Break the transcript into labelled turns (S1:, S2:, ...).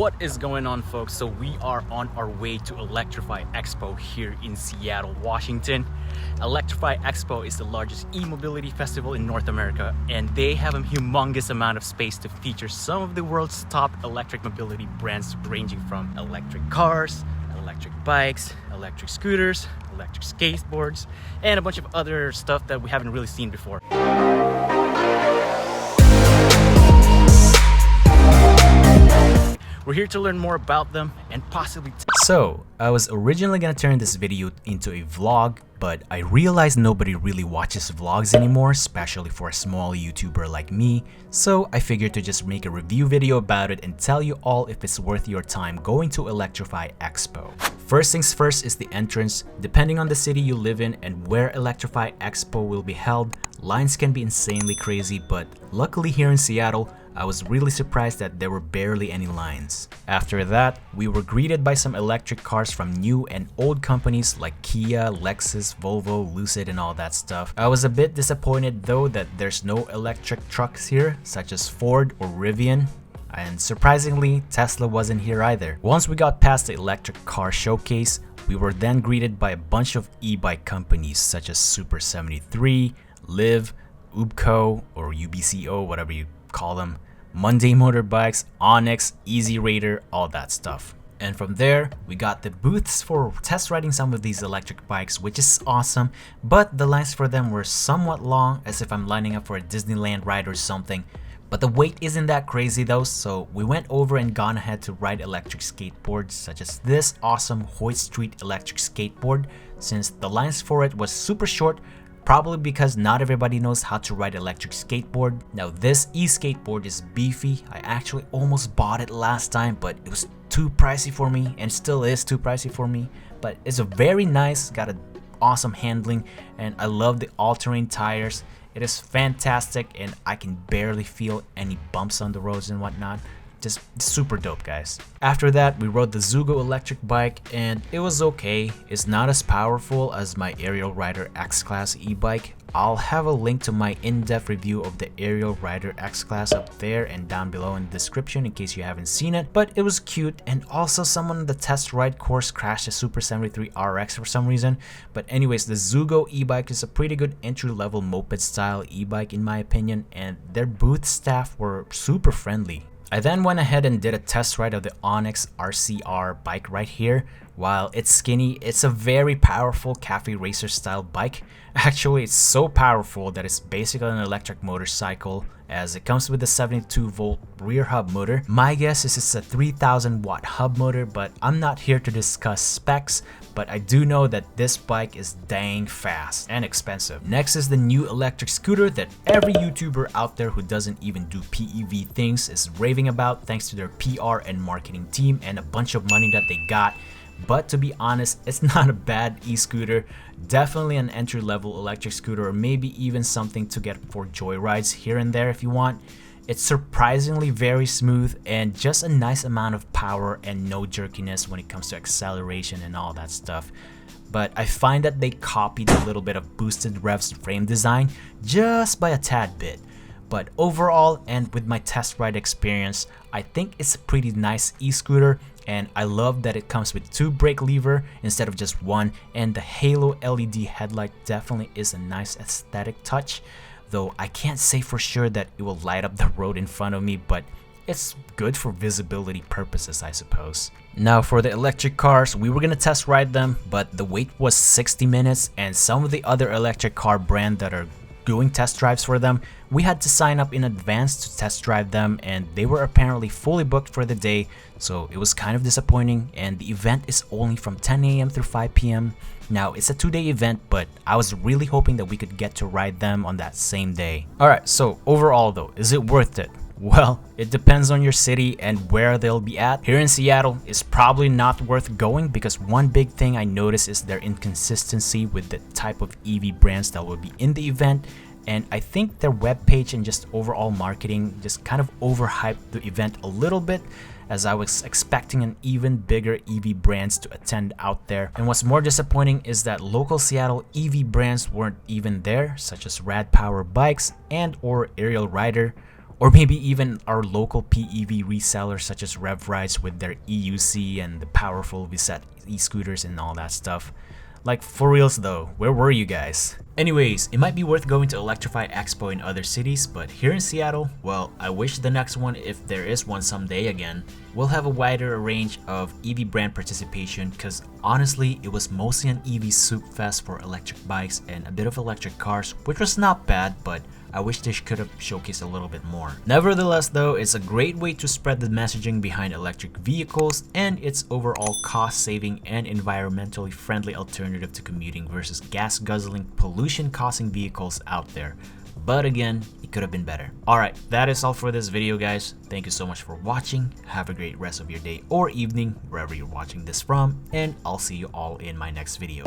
S1: What is going on, folks? So we are on our way to Electrify Expo here in Seattle, Washington. Electrify Expo is the largest e-mobility festival in North America, and they have a humongous amount of space to feature some of the world's top electric mobility brands, ranging from electric cars, electric bikes, electric scooters, electric skateboards, and a bunch of other stuff that we haven't really seen before. We're here to learn more about them and possibly So, I was originally gonna turn this video into a vlog, but I realized nobody really watches vlogs anymore, especially for a small YouTuber like me, so I figured to just make a review video about it and tell you all if it's worth your time going to Electrify Expo. First things first is the entrance. Depending on the city you live in and where Electrify Expo will be held, lines can be insanely crazy, but luckily here in Seattle, I was really surprised that there were barely any lines. After that, we were greeted by some electric cars from new and old companies like Kia, Lexus, Volvo, Lucid, and all that stuff. I was a bit disappointed though that there's no electric trucks here, such as Ford or Rivian. And surprisingly, Tesla wasn't here either. Once we got past the electric car showcase, we were then greeted by a bunch of e-bike companies such as Super 73, Liv, Ubco, or UBCO, whatever you call them, Monday Motorbikes, Onyx, Easy Raider, all that stuff. And from there, we got the booths for test riding some of these electric bikes, which is awesome, but the lines for them were somewhat long, as if I'm lining up for a Disneyland ride or something. But the wait isn't that crazy though, so we went over and gone ahead to ride electric skateboards such as this awesome Hoyt Street electric skateboard, since the lines for it was super short, probably because not everybody knows how to ride electric skateboard. Now this e-skateboard is beefy. I actually almost bought it last time, but it was too pricey for me, and still is too pricey for me. But it's a very nice, got an awesome handling, and I love the all-terrain tires. It is fantastic, and I can barely feel any bumps on the roads and whatnot. Just super dope, guys. After that, we rode the Zugo electric bike, and it was okay. It's not as powerful as my Ariel Rider X-Class e-bike. I'll have a link to my in-depth review of the Ariel Rider X-Class up there and down below in the description in case you haven't seen it. But it was cute, and also someone on the test ride course crashed a Super 73 RX for some reason. But anyways, the Zugo e-bike is a pretty good entry-level moped style e-bike in my opinion, and their booth staff were super friendly. I then went ahead and did a test ride of the Onyx RCR bike right here. While it's skinny, it's a very powerful cafe racer style bike. Actually, it's so powerful that it's basically an electric motorcycle, as it comes with a 72 volt rear hub motor. My guess is it's a 3000 watt hub motor, but I'm not here to discuss specs, but I do know that this bike is dang fast and expensive. Next is the new electric scooter that every YouTuber out there who doesn't even do PEV things is raving about, thanks to their PR and marketing team and a bunch of money that they got. But to be honest, it's not a bad e-scooter. Definitely an entry-level electric scooter, or maybe even something to get for joyrides here and there if you want. It's surprisingly very smooth and just a nice amount of power and no jerkiness when it comes to acceleration and all that stuff. But I find that they copied a little bit of Boosted Rev's frame design just by a tad bit. But overall, and with my test ride experience, I think it's a pretty nice e-scooter, and I love that it comes with 2 brake lever instead of just 1, and the halo LED headlight definitely is a nice aesthetic touch, though I can't say for sure that it will light up the road in front of me, but it's good for visibility purposes, I suppose. Now for the electric cars, we were gonna test ride them, but the wait was 60 minutes, and some of the other electric car brand that are doing test drives for them, we had to sign up in advance to test drive them, and they were apparently fully booked for the day, so it was kind of disappointing. And the event is only from 10 AM through 5 PM. Now it's a 2-day event, but I was really hoping that we could get to ride them on that same day. Alright, so overall though, is it worth it? Well, it depends on your city and where they'll be at. Here in Seattle, it's probably not worth going because one big thing I noticed is their inconsistency with the type of EV brands that will be in the event. And I think their webpage and just overall marketing just kind of overhyped the event a little bit, as I was expecting an even bigger EV brands to attend out there. And what's more disappointing is that local Seattle EV brands weren't even there, such as RadPower bikes and or Ariel Rider, Or maybe even our local PEV resellers such as RevRides with their EUC and the powerful Visette e-scooters and all that stuff. Like, for reals though, where were you guys? Anyways, it might be worth going to Electrify Expo in other cities, but here in Seattle, well, I wish the next one, if there is one someday again, will have a wider range of EV brand participation, cause honestly, it was mostly an EV soup fest for electric bikes and a bit of electric cars, which was not bad, but I wish they could have showcased a little bit more. Nevertheless though, it's a great way to spread the messaging behind electric vehicles and its overall cost-saving and environmentally friendly alternative to commuting versus gas-guzzling, pollution-causing vehicles out there. But again, it could have been better. Alright, that is all for this video guys. Thank you so much for watching. Have a great rest of your day or evening, wherever you're watching this from, and I'll see you all in my next video.